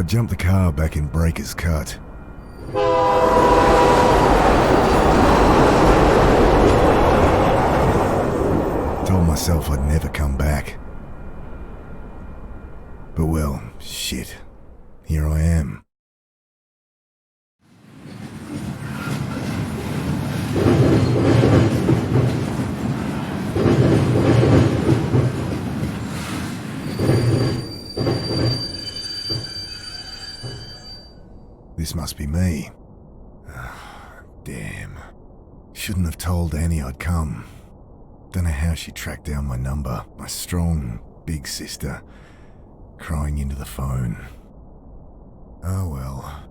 I jumped the car back in Breaker's Cut. Told myself I'd never come back. But well, shit. Here I am. This must be me. Damn. Shouldn't have told Annie I'd come. Don't know how she tracked down my number. My strong, big sister, crying into the phone. Oh well.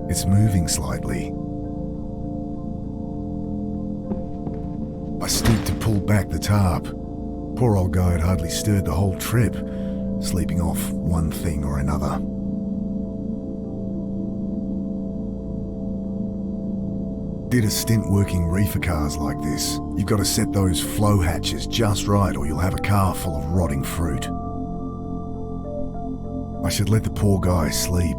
It's moving slightly. I stooped to pull back the tarp. Poor old guy had hardly stirred the whole trip, sleeping off one thing or another. Did a stint working reefer cars like this. You've got to set those flow hatches just right or you'll have a car full of rotting fruit. I should let the poor guy sleep.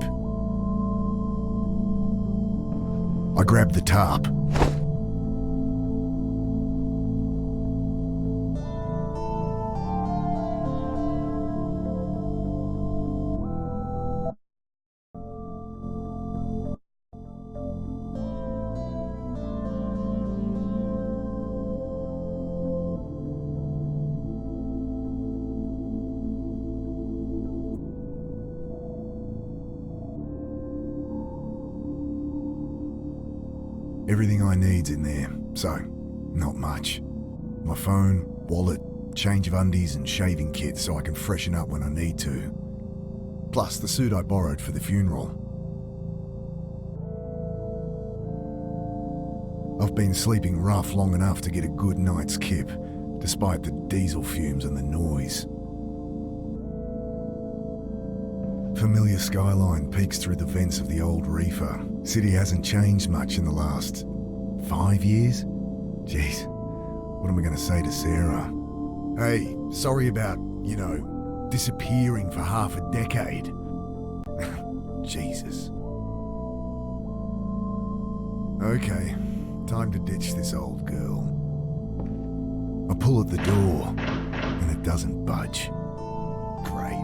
I grabbed the tarp. Everything I need's in there, so not much. My phone, wallet, change of undies and shaving kit so I can freshen up when I need to. Plus the suit I borrowed for the funeral. I've been sleeping rough long enough to get a good night's kip, despite the diesel fumes and the noise. Familiar skyline peeks through the vents of the old reefer. City hasn't changed much in the last 5 years? Jeez, what am I going to say to Sarah? Hey, sorry about, disappearing for half a decade. Jesus. Okay, time to ditch this old girl. I pull at the door, and it doesn't budge. Great.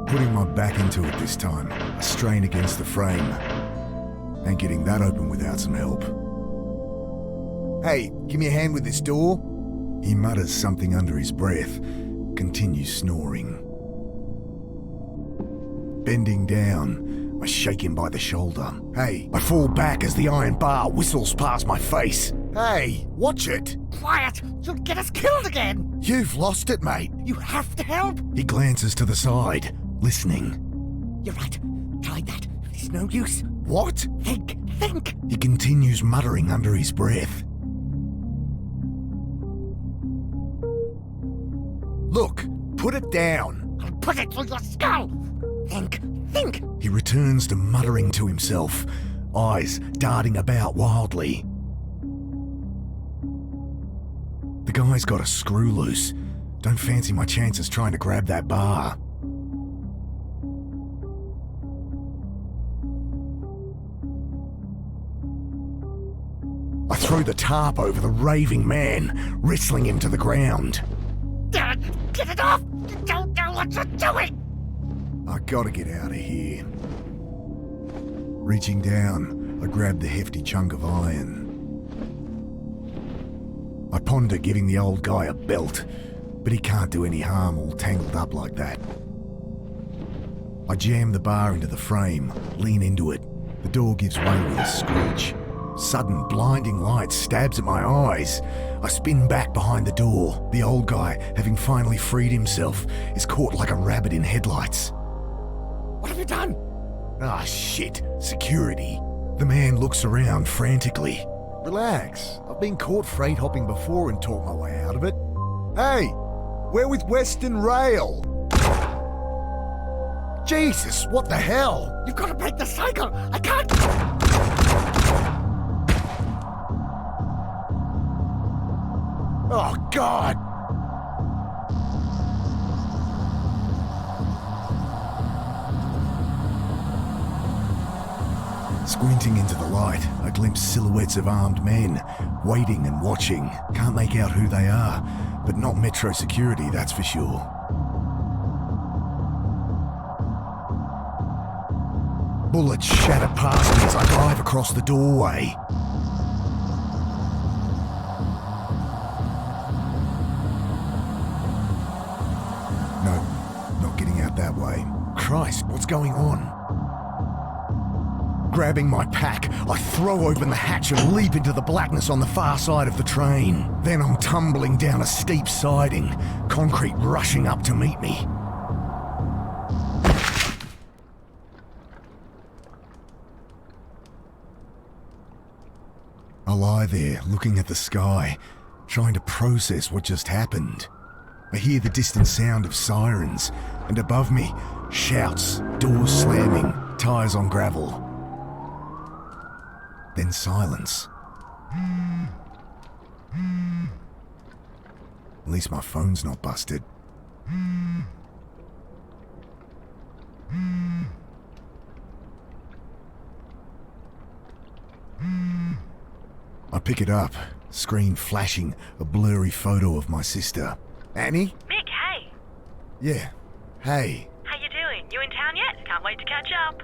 Putting my back into it this time, I strain against the frame. Ain't getting that open without some help. Hey, give me a hand with this door. He mutters something under his breath, continues snoring. Bending down, I shake him by the shoulder. Hey, I fall back as the iron bar whistles past my face. Hey, watch it. Quiet! You'll get us killed again! You've lost it, mate. You have to help! He glances to the side, listening. You're right. Tried that. It's no use. What? Think! He continues muttering under his breath. Look, put it down. I'll put it through your skull! Think! He returns to muttering to himself, eyes darting about wildly. The guy's got a screw loose. Don't fancy my chances trying to grab that bar. I throw the tarp over the raving man, wrestling him to the ground. Dad, get it off! You don't know what you're doing! I gotta get out of here. Reaching down, I grab the hefty chunk of iron. I ponder giving the old guy a belt, but he can't do any harm all tangled up like that. I jam the bar into the frame, lean into it. The door gives way with a screech. Sudden blinding light stabs at my eyes. I spin back behind the door. The old guy, having finally freed himself, is caught like a rabbit in headlights. What have you done? Ah, shit. Security. The man looks around frantically. Relax. I've been caught freight hopping before and talked my way out of it. Hey, we're with Western Rail. Jesus, what the hell? You've got to break the cycle. I can't. Oh, God. Squinting into the light, I glimpse silhouettes of armed men, waiting and watching. Can't make out who they are, but not Metro security, that's for sure. Bullets shatter past me as I drive across the doorway. No, not getting out that way. Christ, what's going on? Grabbing my pack, I throw open the hatch and leap into the blackness on the far side of the train. Then I'm tumbling down a steep siding, concrete rushing up to meet me. I lie there, looking at the sky, trying to process what just happened. I hear the distant sound of sirens, and above me, shouts, doors slamming, tires on gravel. Then silence. At least my phone's not busted. I pick it up, screen flashing a blurry photo of my sister. Annie? Mick, hey. Yeah. Hey. How you doing? You in town yet? Can't wait to catch up.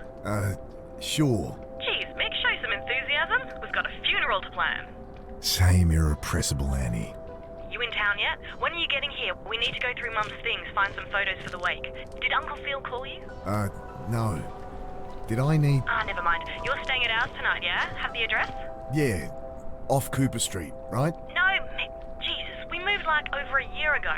Sure. Geez, Mick, show some enthusiasm. We've got a funeral to plan. Same irrepressible Annie. You in town yet? When are you getting here? We need to go through Mum's things, find some photos for the wake. Did Uncle Phil call you? No. Did I need... Never mind. You're staying at ours tonight, yeah? Have the address? Yeah. Off Cooper Street, right? No, Mick. Jesus, we moved like over a year ago.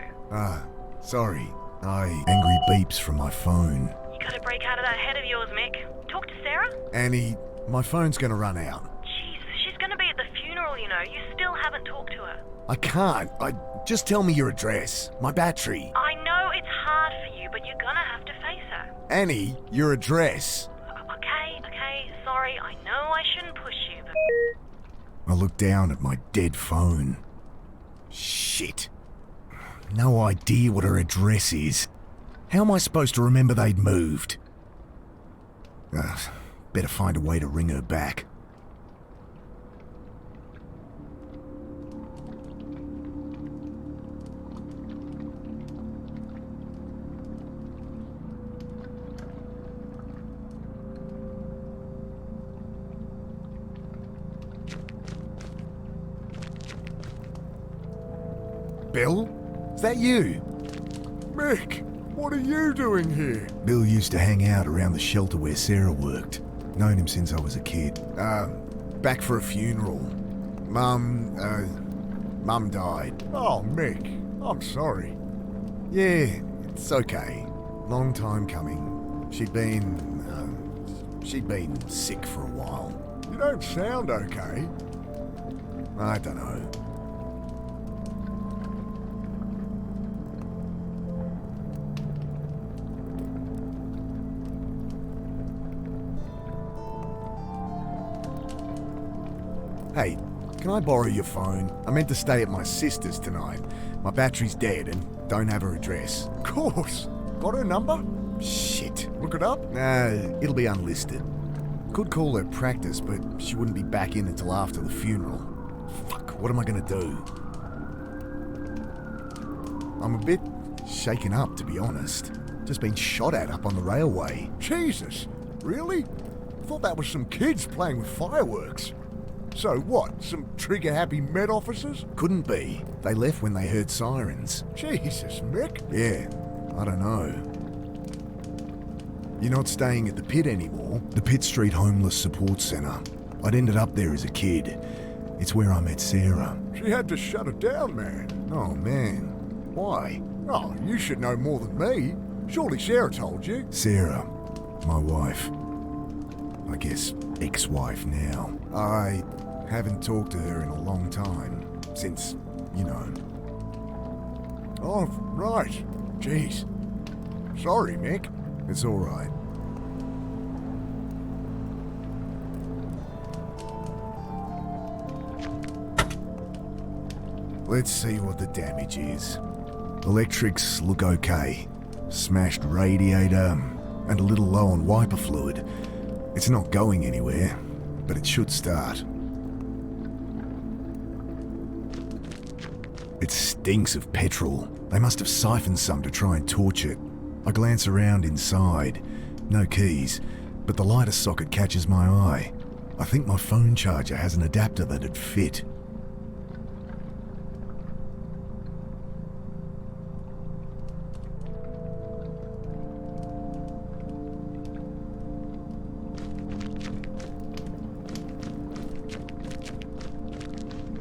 Sorry. Angry beeps from my phone. You gotta break out of that head of yours, Mick. Talk to Sarah? Annie, my phone's gonna run out. Jesus, she's gonna be at the funeral, you know. You still haven't talked to her. I can't. Just tell me your address. My battery. I know it's hard for you, but you're gonna have to face her. Annie, your address. Okay, sorry. I know I shouldn't push you, but... I look down at my dead phone. Shit. No idea what her address is. How am I supposed to remember they'd moved? Better find a way to ring her back. Bill? Is that you? Mick, what are you doing here? Bill used to hang out around the shelter where Sarah worked. Known him since I was a kid. Back for a funeral. Mum died. Oh, Mick, I'm sorry. Yeah, it's okay. Long time coming. She'd been sick for a while. You don't sound okay. I don't know. Hey, can I borrow your phone? I meant to stay at my sister's tonight. My battery's dead and don't have her address. Of course. Got her number? Shit. Look it up? Nah, it'll be unlisted. Could call her practice, but she wouldn't be back in until after the funeral. Fuck, what am I gonna do? I'm a bit shaken up, to be honest. Just been shot at up on the railway. Jesus, really? Thought that was some kids playing with fireworks. So what, some trigger-happy Met officers? Couldn't be. They left when they heard sirens. Jesus, Mick. Yeah, I don't know. You're not staying at the pit anymore? The Pitt Street Homeless Support Centre. I'd ended up there as a kid. It's where I met Sarah. She had to shut it down, man. Oh, man. Why? Oh, you should know more than me. Surely Sarah told you. Sarah, my wife. I guess ex-wife now. I Haven't talked to her in a long time. Since, you know. Oh, right. Jeez. Sorry, Mick. It's alright. Let's see what the damage is. Electrics look okay. Smashed radiator, and a little low on wiper fluid. It's not going anywhere, but it should start. It stinks of petrol. They must have siphoned some to try and torch it. I glance around inside. No keys, but the lighter socket catches my eye. I think my phone charger has an adapter that'd fit.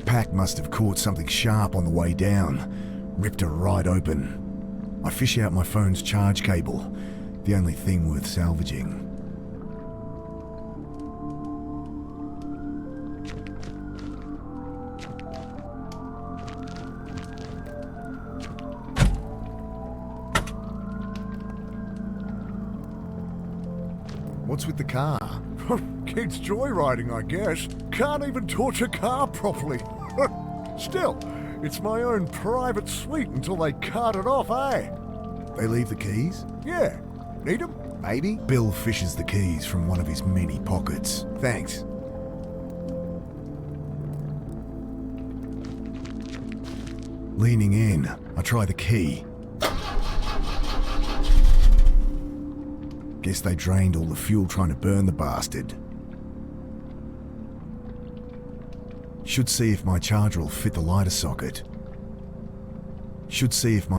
Pack must have caught something sharp on the way down, ripped her right open. I fish out my phone's charge cable, the only thing worth salvaging. What's with the car? Kids joyriding, I guess. Can't even torch a car properly. Still, it's my own private suite until they cart it off, eh? They leave the keys? Yeah. Need them? Maybe? Bill fishes the keys from one of his many pockets. Thanks. Leaning in, I try the key. Guess they drained all the fuel trying to burn the bastard. Should see if my charger will fit the lighter socket. Should see if my...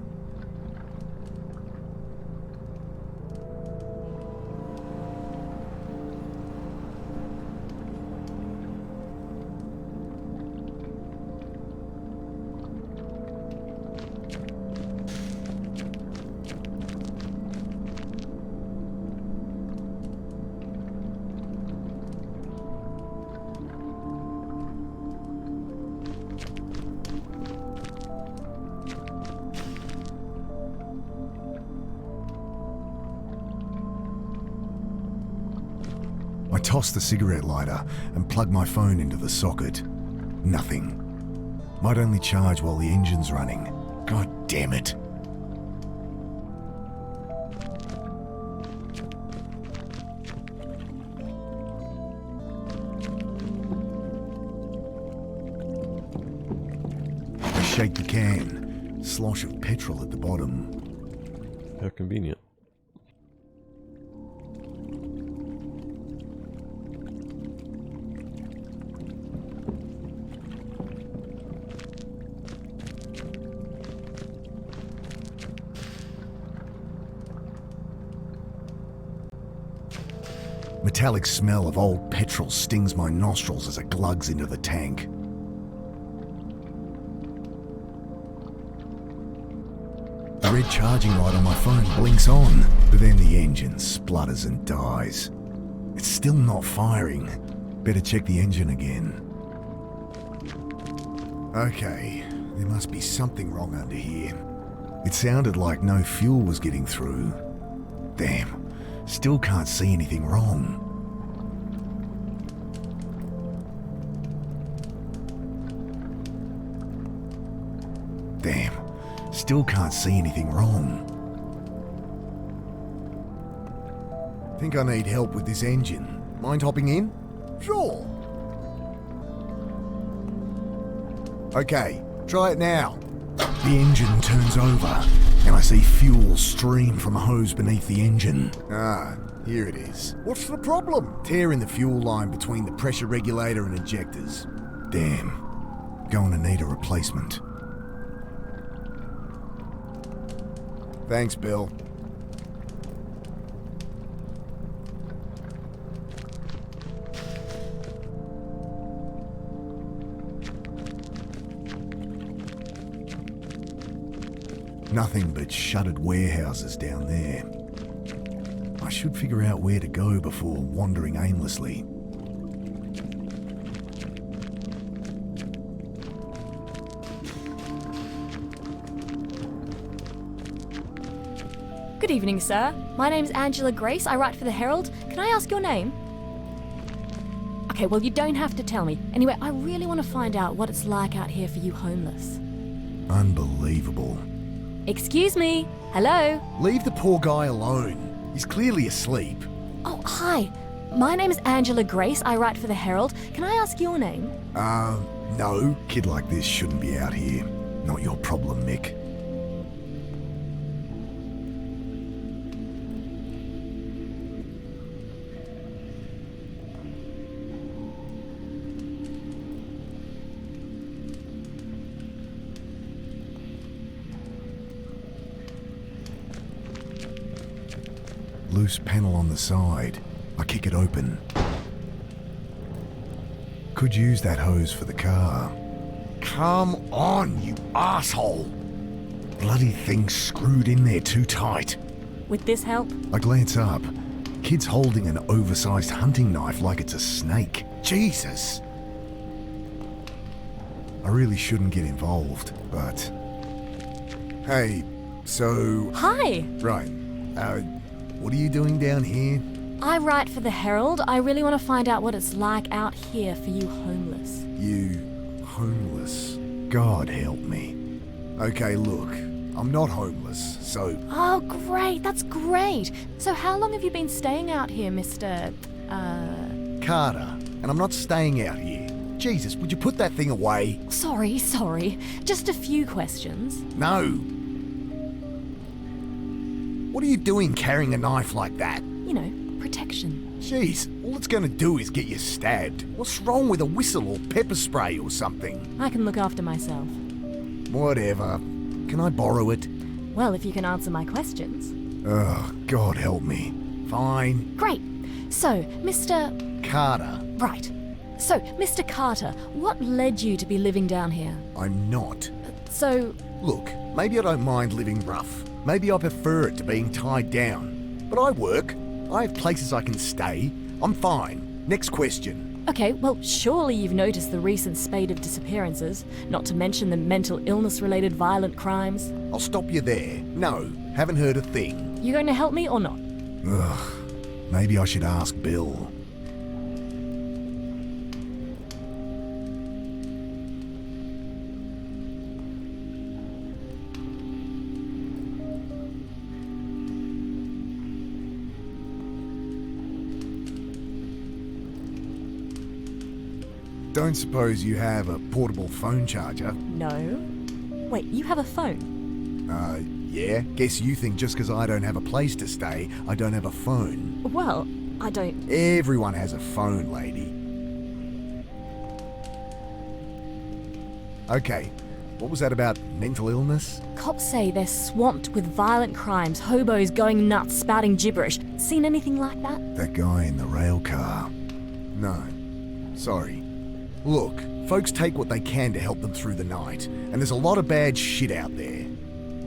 I toss the cigarette lighter and plug my phone into the socket. Nothing. Might only charge while the engine's running. God damn it. I shake the can. Slosh of petrol at the bottom. How convenient. Metallic smell of old petrol stings my nostrils as it glugs into the tank. The red charging light on my phone blinks on, but then the engine splutters and dies. It's still not firing. Better check the engine again. Okay, there must be something wrong under here. It sounded like no fuel was getting through. Damn. Still can't see anything wrong. Damn. Still can't see anything wrong. Think I need help with this engine. Mind hopping in? Sure. Okay, try it now. The engine turns over, and I see fuel stream from a hose beneath the engine. Ah, here it is. What's the problem? Tear in the fuel line between the pressure regulator and injectors. Damn. Going to need a replacement. Thanks, Bill. Nothing but shuttered warehouses down there. I should figure out where to go before wandering aimlessly. Good evening, sir. My name's Angela Grace. I write for the Herald. Can I ask your name? Okay, well, you don't have to tell me. Anyway, I really want to find out what it's like out here for you homeless. Unbelievable. Excuse me. Hello? Leave the poor guy alone. He's clearly asleep. Oh, hi. My name's Angela Grace. I write for the Herald. Can I ask your name? No. Kid like this shouldn't be out here. Not your problem, Mick. Loose panel on the side. I kick it open. Could use that hose for the car. Come on, you asshole! Bloody thing's screwed in there too tight. With this help? I glance up. Kid's holding an oversized hunting knife like it's a snake. Jesus! I really shouldn't get involved, but... Hey, so... Hi. Right. What are you doing down here? I write for the Herald. I really want to find out what it's like out here for you homeless. You... homeless? God help me. Okay, look. I'm not homeless, so... Oh, great. That's great. So how long have you been staying out here, Mr... Carter. And I'm not staying out here. Jesus, would you put that thing away? Sorry. Just a few questions. No. What are you doing carrying a knife like that? You know, protection. Jeez, all it's gonna do is get you stabbed. What's wrong with a whistle or pepper spray or something? I can look after myself. Whatever. Can I borrow it? Well, if you can answer my questions. Oh, God help me. Fine. Great. So, Mr... Carter. Right. So, Mr. Carter, what led you to be living down here? I'm not. So... Look, maybe I don't mind living rough. Maybe I prefer it to being tied down. But I work. I have places I can stay. I'm fine. Next question. Okay, well, surely you've noticed the recent spate of disappearances, not to mention the mental illness-related violent crimes. I'll stop you there. No, haven't heard a thing. You going to help me or not? Ugh, maybe I should ask Bill. Don't suppose you have a portable phone charger? No. Wait, you have a phone? Yeah. Guess you think just because I don't have a place to stay, I don't have a phone. Well, I don't... Everyone has a phone, lady. Okay, what was that about mental illness? Cops say they're swamped with violent crimes, hobos going nuts, spouting gibberish. Seen anything like that? That guy in the rail car. No. Sorry. Look, folks take what they can to help them through the night, and there's a lot of bad shit out there.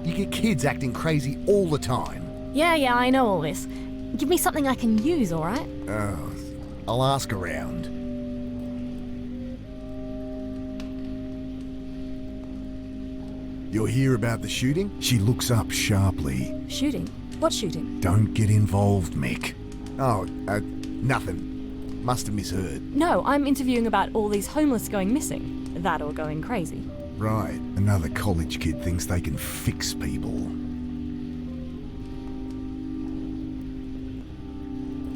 You get kids acting crazy all the time. Yeah, I know all this. Give me something I can use, alright? Oh, I'll ask around. You'll hear about the shooting? She looks up sharply. Shooting? What shooting? Don't get involved, Mick. Oh, nothing. Must have misheard. No, I'm interviewing about all these homeless going missing. That or going crazy. Right. Another college kid thinks they can fix people.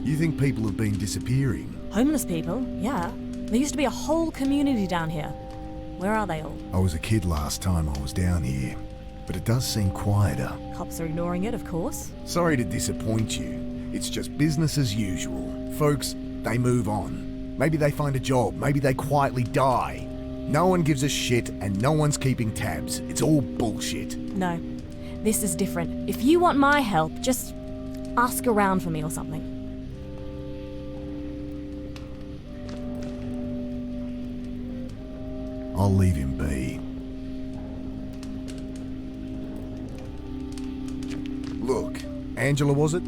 You think people have been disappearing? Homeless people? Yeah. There used to be a whole community down here. Where are they all? I was a kid last time I was down here, but it does seem quieter. Cops are ignoring it, of course. Sorry to disappoint you. It's just business as usual. Folks, they move on. Maybe they find a job, maybe they quietly die. No one gives a shit and no one's keeping tabs. It's all bullshit. No, this is different. If you want my help, just ask around for me or something. I'll leave him be. Look, Angela, was it?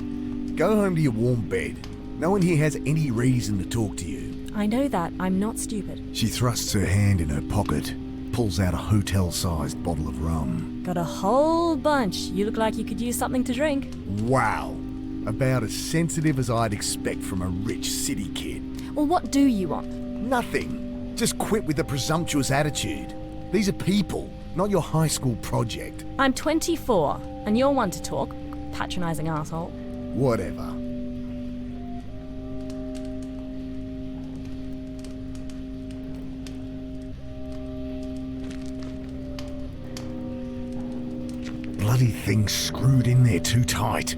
Go home to your warm bed. No one here has any reason to talk to you. I know that. I'm not stupid. She thrusts her hand in her pocket. pulls out a hotel-sized bottle of rum. Got a whole bunch. You look like you could use something to drink. Wow. About as sensitive as I'd expect from a rich city kid. Well, what do you want? Nothing. Just quit with the presumptuous attitude. These are people, not your high school project. I'm 24, and you're one to talk. Patronising asshole. Whatever. Bloody thing's screwed in there too tight.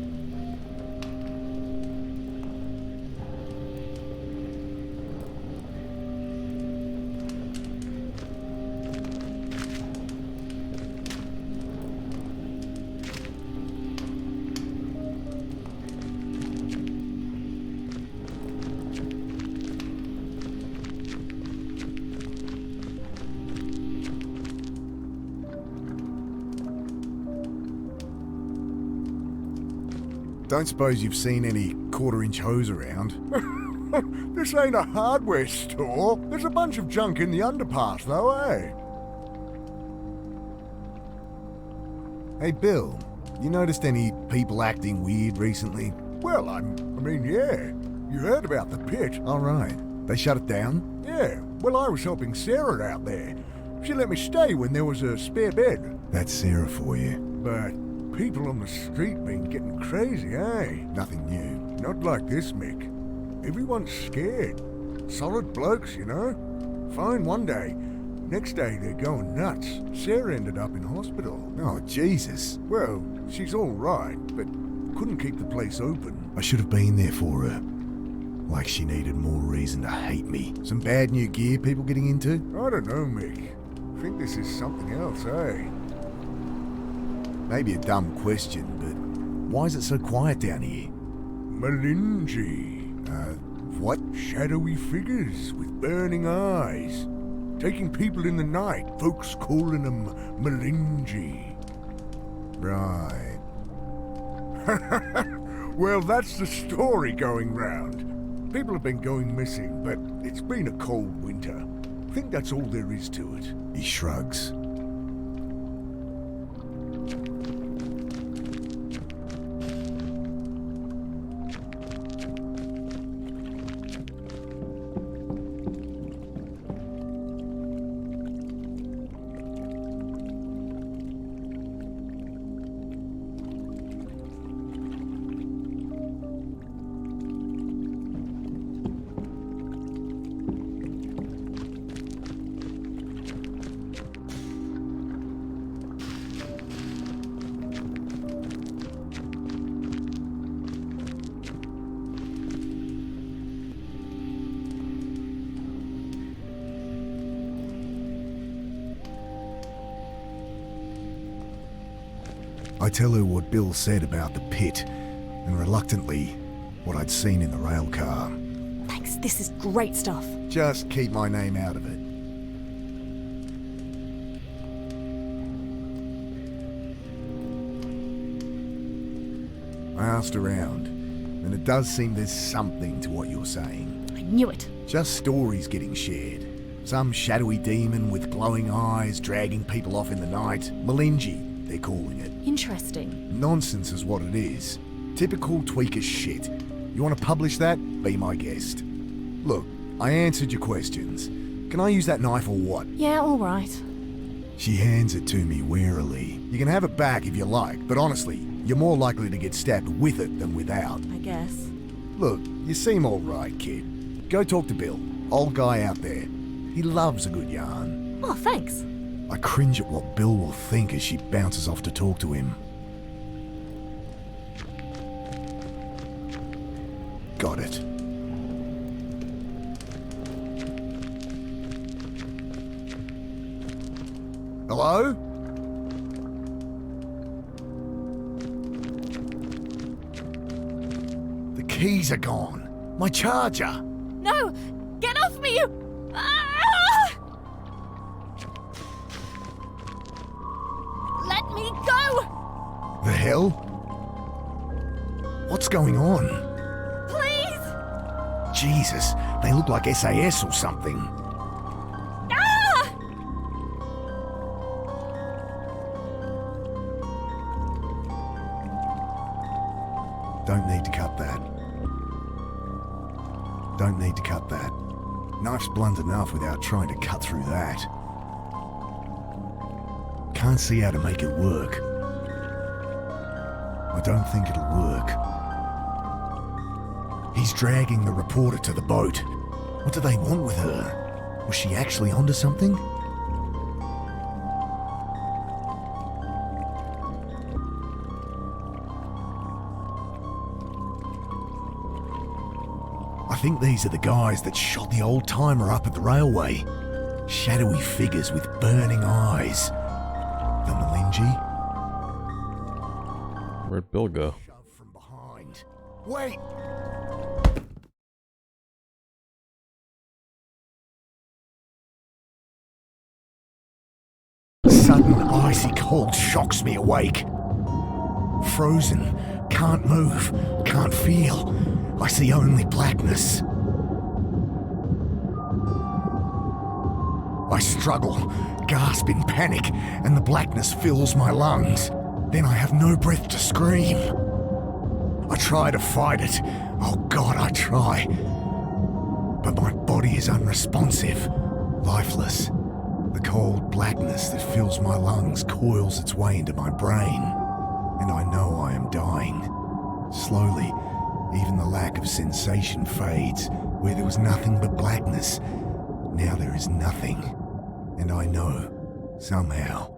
Don't suppose you've seen any quarter-inch hose around? This ain't a hardware store. There's a bunch of junk in the underpass, though, eh? Hey, Bill, you noticed any people acting weird recently? Well, I mean, yeah. You heard about the pit. All right. They shut it down? Yeah, well, I was helping Sarah out there. She let me stay when there was a spare bed. That's Sarah for you. But people on the street been getting crazy, eh? Nothing new. Not like this, Mick. Everyone's scared. Solid blokes, you know? Fine one day. Next day, they're going nuts. Sarah ended up in hospital. Oh, Jesus. Well, she's all right, but couldn't keep the place open. I should have been there for her. Like she needed more reason to hate me. Some bad new gear people getting into? I don't know, Mick. I think this is something else, eh? Maybe a dumb question, but why is it so quiet down here? Malinji. What? Shadowy figures with burning eyes. Taking people in the night. Folks calling them Malinji. Right. Well, that's the story going round. People have been going missing, but it's been a cold winter. I think that's all there is to it. He shrugs. I tell her what Bill said about the pit, and reluctantly, what I'd seen in the rail car. Thanks, this is great stuff. Just keep my name out of it. I asked around, and it does seem there's something to what you're saying. I knew it. Just stories getting shared. Some shadowy demon with glowing eyes dragging people off in the night. Malinji, they're calling it. Interesting. Nonsense is what it is. Typical tweaker shit. You want to publish that? Be my guest. Look, I answered your questions. Can I use that knife or what? Yeah, all right. She hands it to me warily. You can have it back if you like, but honestly, you're more likely to get stabbed with it than without. I guess. Look, you seem all right, kid. Go talk to Bill, old guy out there. He loves a good yarn. Oh, thanks. I cringe at what Bill will think as she bounces off to talk to him. Got it. Hello? The keys are gone. My charger. No! Get off me, you... Ah! Let me go! The hell? What's going on? Please! Jesus, they look like SAS or something. Ah! Don't need to cut that. Knife's blunt enough without trying to cut through that. Can't see how to make it work. I don't think it'll work. He's dragging the reporter to the boat. What do they want with her? Was she actually onto something? I think these are the guys that shot the old-timer up at the railway. Shadowy figures with burning eyes. The Malinji? Where'd Bill go? Shove from behind. Wait! Sudden icy cold shocks me awake. Frozen, can't move, can't feel. I see only blackness. I struggle, gasp in panic, and the blackness fills my lungs. Then I have no breath to scream. I try to fight it. Oh God, I try. But my body is unresponsive, lifeless. The cold blackness that fills my lungs coils its way into my brain, and I know I am dying. Slowly, even the lack of sensation fades. Where there was nothing but blackness, now there is nothing. And I know, somehow,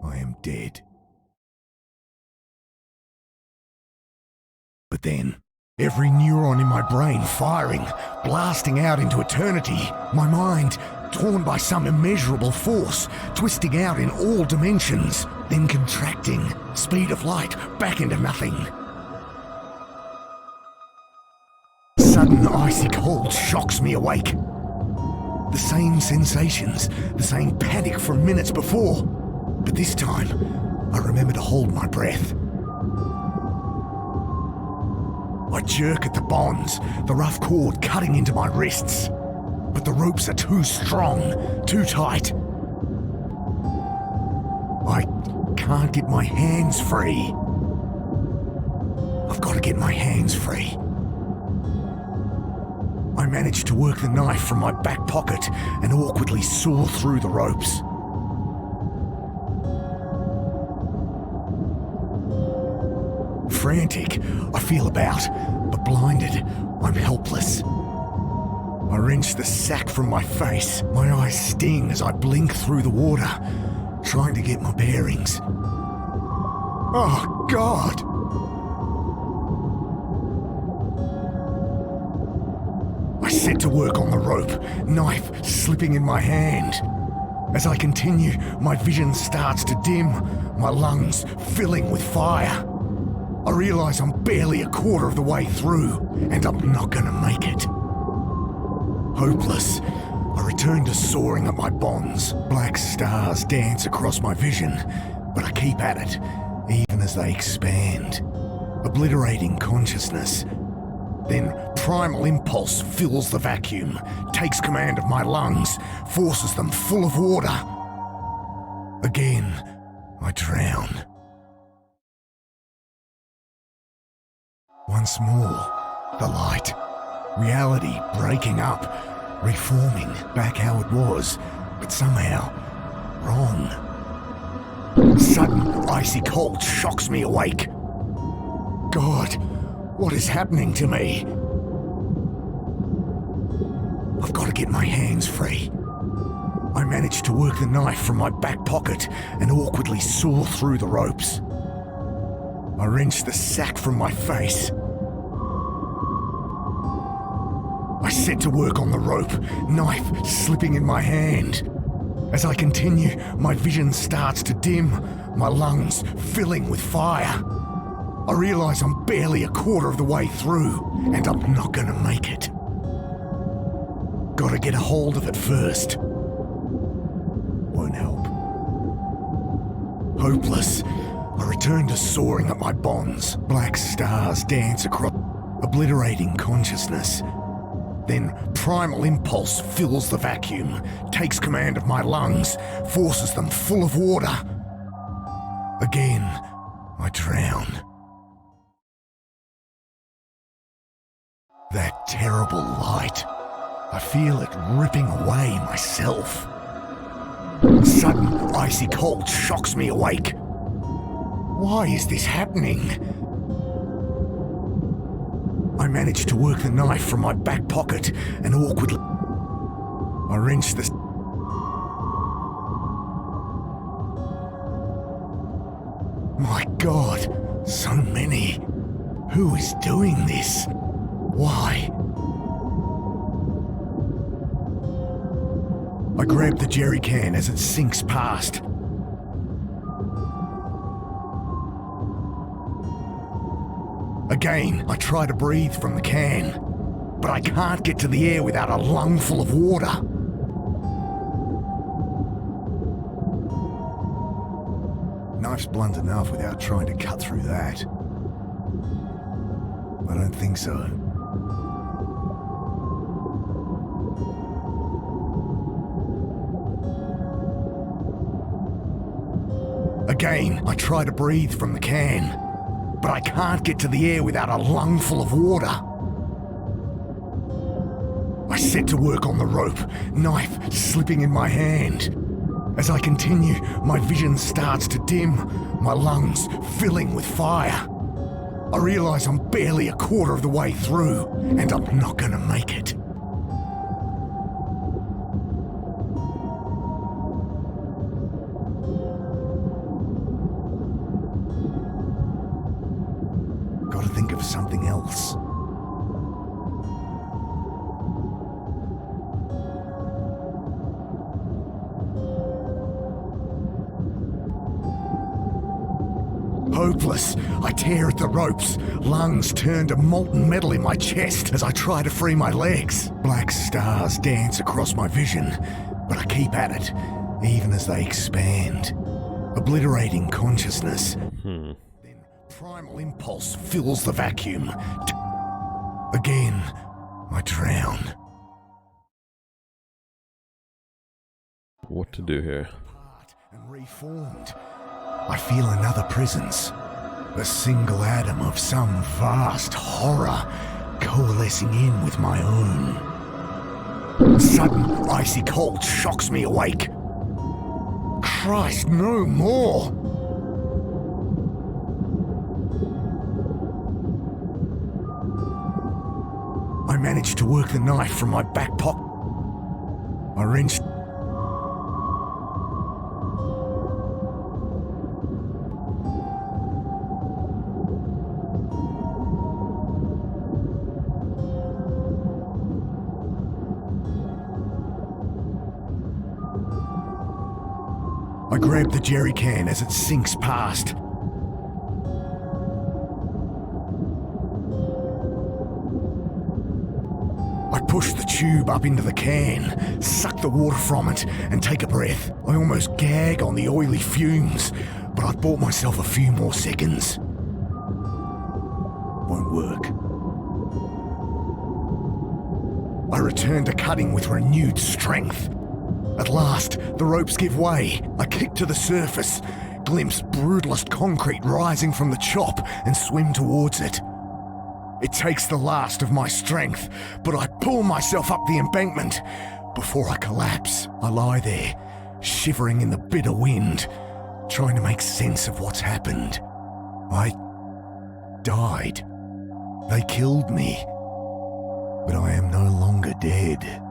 I am dead. But then, every neuron in my brain firing, blasting out into eternity, my mind torn by some immeasurable force, twisting out in all dimensions, then contracting, speed of light, back into nothing. Sudden icy cold shocks me awake. The same sensations, the same panic from minutes before. But this time, I remember to hold my breath. I jerk at the bonds, the rough cord cutting into my wrists. But the ropes are too strong, too tight. I can't get my hands free. I've got to get my hands free. I manage to work the knife from my back pocket and awkwardly saw through the ropes. Frantic, I feel about, but blinded, I'm helpless. I wrench the sack from my face. My eyes sting as I blink through the water, trying to get my bearings. Oh, God! I set to work on the rope, knife slipping in my hand. As I continue, my vision starts to dim, my lungs filling with fire. I realize I'm barely a quarter of the way through, and I'm not gonna make it. Hopeless, I return to sawing at my bonds. Black stars dance across my vision, but I keep at it, even as they expand, obliterating consciousness. Then primal impulse fills the vacuum, takes command of my lungs, forces them full of water. Again, I drown. Once more, the light. Reality breaking up, reforming back how it was, but somehow wrong. Sudden icy cold shocks me awake. God, what is happening to me? I've got to get my hands free. I manage to work the knife from my back pocket and awkwardly saw through the ropes. I wrench the sack from my face. I set to work on the rope, knife slipping in my hand. As I continue, my vision starts to dim, my lungs filling with fire. I realize I'm barely a quarter of the way through, and I'm not gonna make it. Gotta get a hold of it first. Won't help. Hopeless, I return to sawing at my bonds. Black stars dance across, obliterating consciousness. Then primal impulse fills the vacuum, takes command of my lungs, forces them full of water. Again, I drown. That terrible light. I feel it ripping away myself. Sudden, icy cold shocks me awake. Why is this happening? I manage to work the knife from my back pocket and awkwardly I wrench the... My God, so many. Who is doing this? Why? I grab the jerry can as it sinks past. Again, I try to breathe from the can, but I can't get to the air without a lungful of water. Knife's blunt enough without trying to cut through that. I don't think so. Again, I try to breathe from the can, but I can't get to the air without a lungful of water. I set to work on the rope, knife slipping in my hand. As I continue, my vision starts to dim, my lungs filling with fire. I realise I'm barely a quarter of the way through, and I'm not gonna make it. Gotta think of something else. Hopeless, I tear at the ropes, lungs turn to molten metal in my chest as I try to free my legs. Black stars dance across my vision, but I keep at it, even as they expand, obliterating consciousness. Then primal impulse fills the vacuum. Again, I drown. What to do here? Apart and reformed. I feel another presence, a single atom of some vast horror coalescing in with my own. Sudden, icy cold shocks me awake. Christ, no more! I managed to work the knife from my back pocket. I wrenched... I grab the jerry can as it sinks past. I push the tube up into the can, suck the water from it, and take a breath. I almost gag on the oily fumes, but I've bought myself a few more seconds. Won't work. I return to cutting with renewed strength. At last, the ropes give way. I kick to the surface, glimpse brutalist concrete rising from the chop, and swim towards it. It takes the last of my strength, but I pull myself up the embankment. Before I collapse, I lie there, shivering in the bitter wind, trying to make sense of what's happened. I died. They killed me. But I am no longer dead.